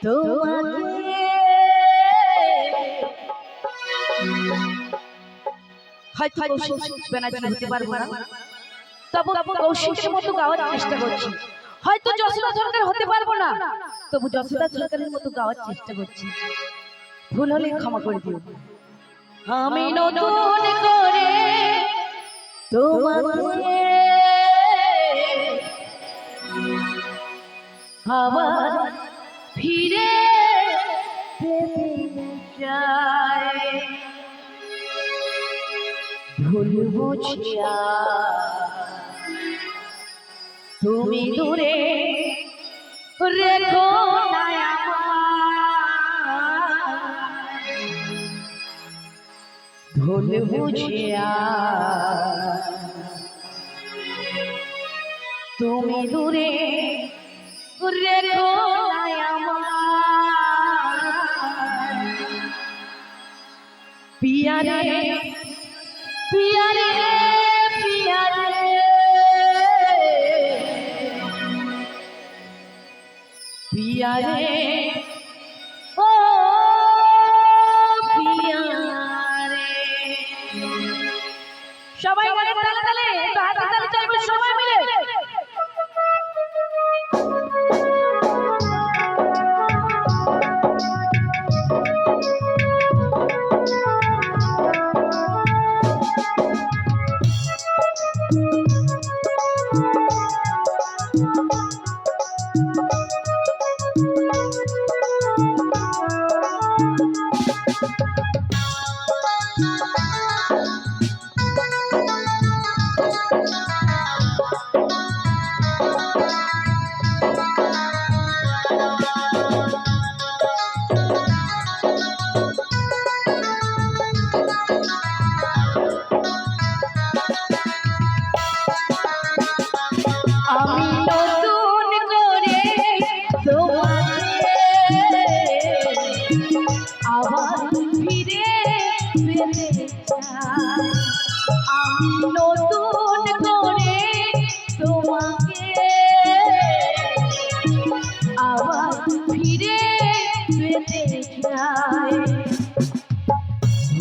তোমাকে হয়তো কৌশিক ব্যানার্জি হতে পারবো না, তবু কৌশিকের মতো গাওয়ার চেষ্টা করছি। হয়তো যশোদা সরকার হতে পারবো না, তবু যশোদা সরকারের মতো গাওয়ার চেষ্টা করছি। ভুল হলে ক্ষমা করে দিও। আমি নতুন করে তোমাকে আবার ফিরে পেতে চাই, ভুল বুঝিয়া তুমি দূরে রেখো না আমায়, ভুল বুঝিয়া তুমি দূরে রেখো না আমায়। পিয়ারে পিয়ারে পিয়ারে পিয়ারে ও পিয়ারে। সবাই মনে তালে তালে হাতে তালে চাইবো সবাই মিলে।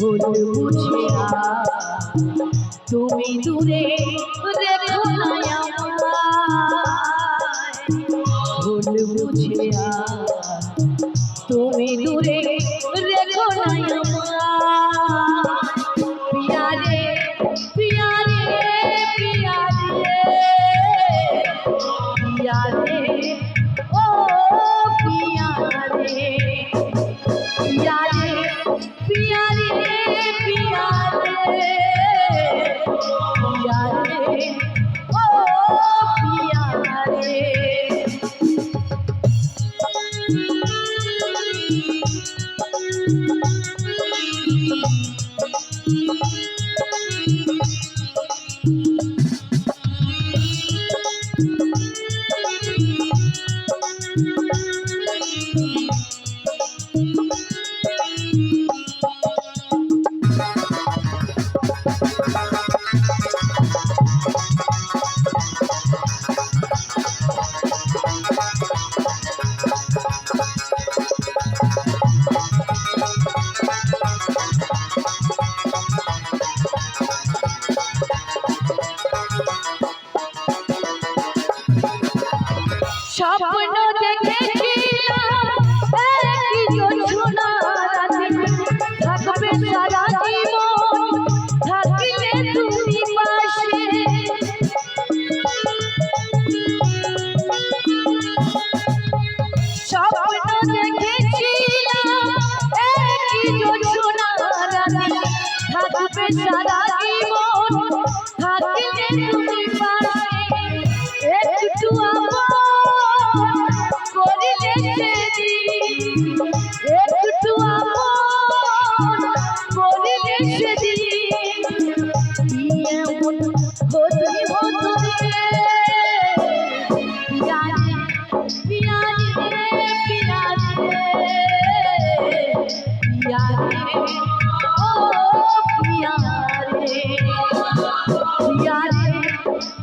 ভুল বুঝিয়া তুমি দূরে রেখো না আমায়, ভুল বুঝিয়া তুমি দূরে রেখো না আমায়। পিয়ারে পিয়ারে পিয়ারে পিয়ারে ও পিয়ারে পিয়ারে পিয়ারে পিয়ারে পিয়ারে ও পিয়ারে। স্বপ্ন দেখেছিলাম একই জোছনা রাতে থাকবে সারা জীবন, থাকবে তুমি পাশে। স্বপ্ন দেখেছিলাম একই জোছনা রাতে থাকবে সারা জীবন, থাকবে তুমি পাশে। একটু একটু আপন করিলে সেদিন এমন হতে হতো রে। পিয়ারে পিয়ারে পিয়ারে পিয়ারে ও পিয়ারে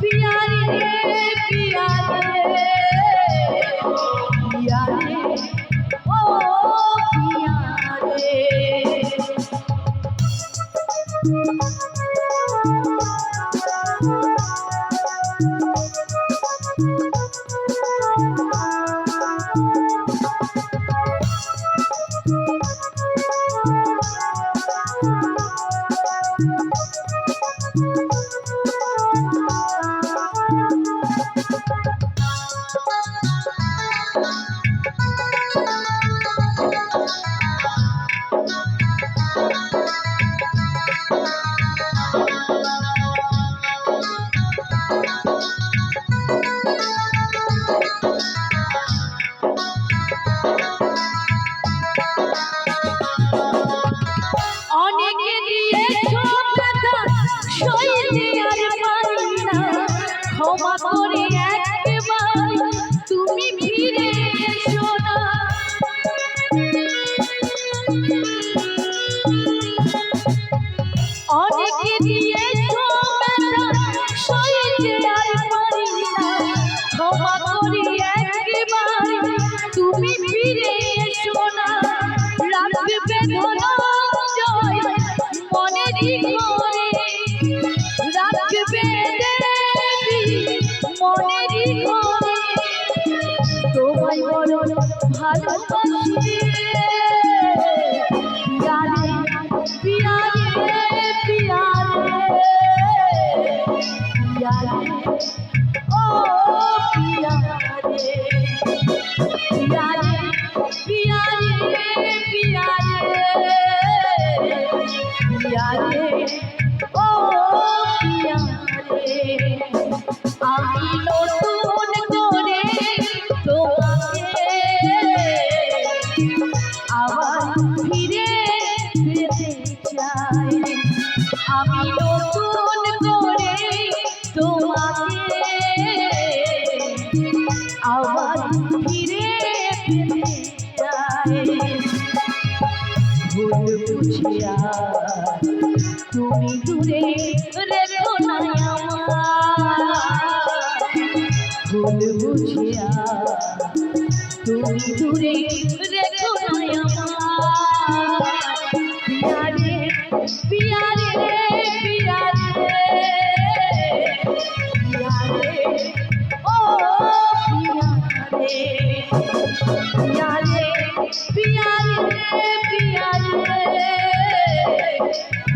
পিয়ারে পিয়ারে পিয়ারে পিয়ারে ও তোমায় বড় ভালোবাসি পিয়ারে পিয়ারে পিয়ারে পিয়ারে ও পিয়ারে পিয়ারে পিয়ারে পিয়ারে পিয়ারে ও পিয়ারে আমি নতুন করে তোমাকে আবার ফিরে পেতে চাই আমি নতুন করে তোমাকে আবার ফিরে পেতে চাই ভুল বুঝিয়া তুমি দূরে রেখো না ভুল বুঝিয়া তুমি দূরে রেখো না পিয়ারে পিয়ারে পিয়ারে পিয়ারে ও পিয়ারে পিয়ারে পিয়ারে পিয়ারে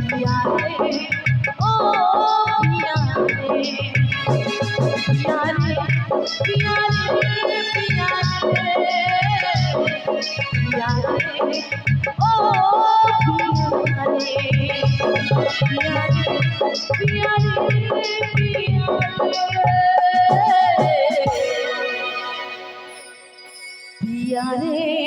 পিয়ারে ও পিয়ারে পিয়ারে পিয়ারে পিয়ারে পিয়ারে ও পিয়ারে পিয়ারে পিয়ারে পিয়ারে